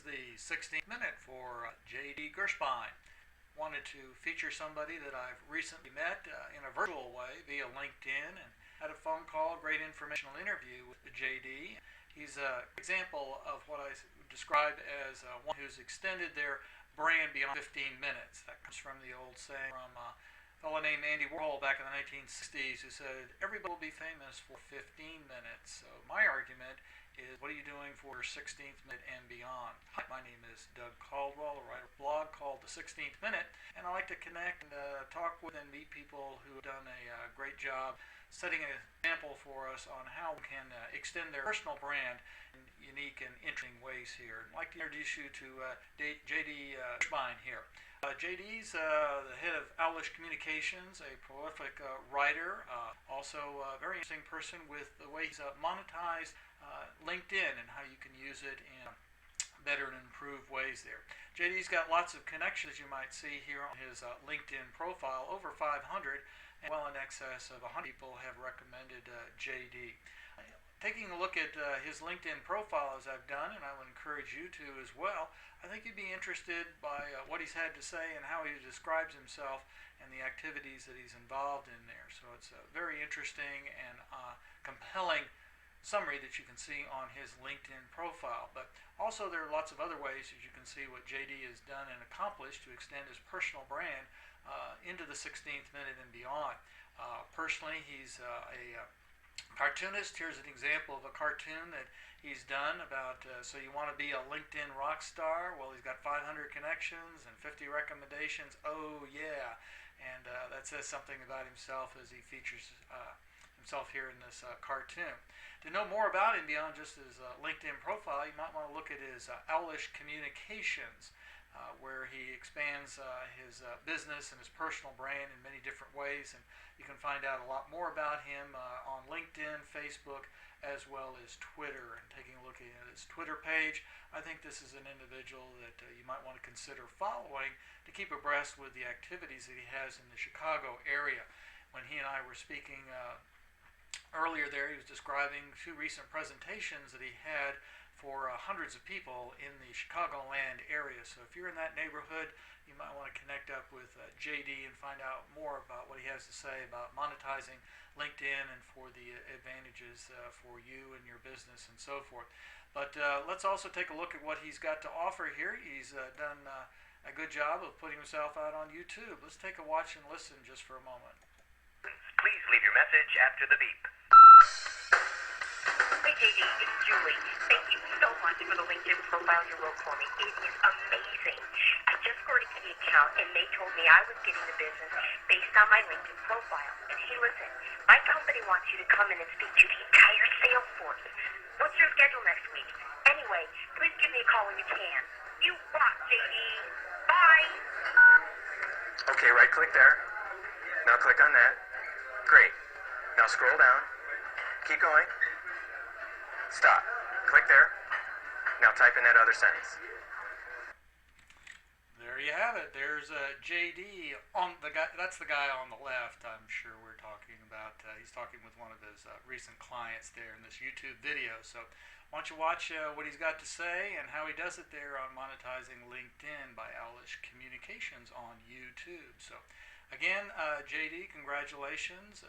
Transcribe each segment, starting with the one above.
the 16th minute for JD Gershbein. Wanted to feature somebody that I've recently met in a virtual way via LinkedIn, and had a phone call, great informational interview with JD. He's an example of what I describe as one who's extended their brand beyond 15 minutes. That comes from the old saying from a fellow named Andy Warhol back in the 1960s, who said, everybody will be famous for 15 minutes. So my argument is, what are you doing for your 16th minute and beyond? Hi, my name is Doug Caldwell. I write a blog called The 16th Minute, and I like to connect and talk with and meet people who have done a great job setting an example for us on how we can extend their personal brand in unique and interesting ways here. I'd like to introduce you to JD Gershbein here. JD's the head of Owlish Communications, a prolific writer, also a very interesting person with the way he's monetized LinkedIn and how you can use it in better and improved ways there. JD's got lots of connections, you might see here on his LinkedIn profile, over 500, and well in excess of 100 people have recommended JD. Taking a look at his LinkedIn profile, as I've done, and I would encourage you to as well, I think you'd be interested by what he's had to say and how he describes himself and the activities that he's involved in there. So it's a very interesting and compelling summary that you can see on his LinkedIn profile. But also there are lots of other ways that you can see what JD has done and accomplished to extend his personal brand into the 16th minute and beyond. Personally, he's a cartoonist. Here's an example of a cartoon that he's done about, so you want to be a LinkedIn rock star? Well, he's got 500 connections and 50 recommendations. Oh yeah. And that says something about himself as he features himself here in this cartoon. To know more about him beyond just his LinkedIn profile, you might want to look at his Owlish Communications, where he expands his business and his personal brand in many different ways, and you can find out a lot more about him on LinkedIn, Facebook, as well as Twitter. And taking a look at his Twitter page, I think this is an individual that you might want to consider following to keep abreast with the activities that he has in the Chicago area. When he and I were speaking earlier there, he was describing two recent presentations that he had for hundreds of people in the Chicagoland area. So if you're in that neighborhood, you might want to connect up with JD and find out more about what he has to say about monetizing LinkedIn and for the advantages for you and your business and so forth. But let's also take a look at what he's got to offer here. He's done a good job of putting himself out on YouTube. Let's take a watch and listen just for a moment. Please leave your message after the beep. Hey JD, it's Julie. Thank you so much for the LinkedIn profile you wrote for me. It is amazing. I just scored the account and they told me I was getting the business based on my LinkedIn profile. And hey, listen, my company wants you to come in and speak to the entire sales force. What's your schedule next week? Anyway, please give me a call when you can. You rock, JD. Bye. Okay, right click there. Now click on that. Great. Now scroll down. Keep going. Stop. Click there. Now type in that other sentence. There you have it. There's JD on the guy. That's the guy on the left. I'm sure we're talking about. He's talking with one of his recent clients there in this YouTube video. So why don't you watch what he's got to say and how he does it there on monetizing LinkedIn by Owlish Communications on YouTube. So again, JD, congratulations.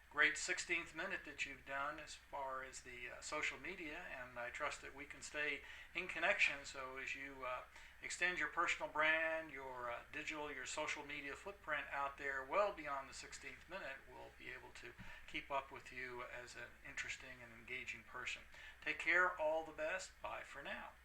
Great 16th minute that you've done as far as the social media, and I trust that we can stay in connection. So as you extend your personal brand, your digital, your social media footprint out there well beyond the 16th minute, we'll be able to keep up with you as an interesting and engaging person. Take care, all the best. Bye for now.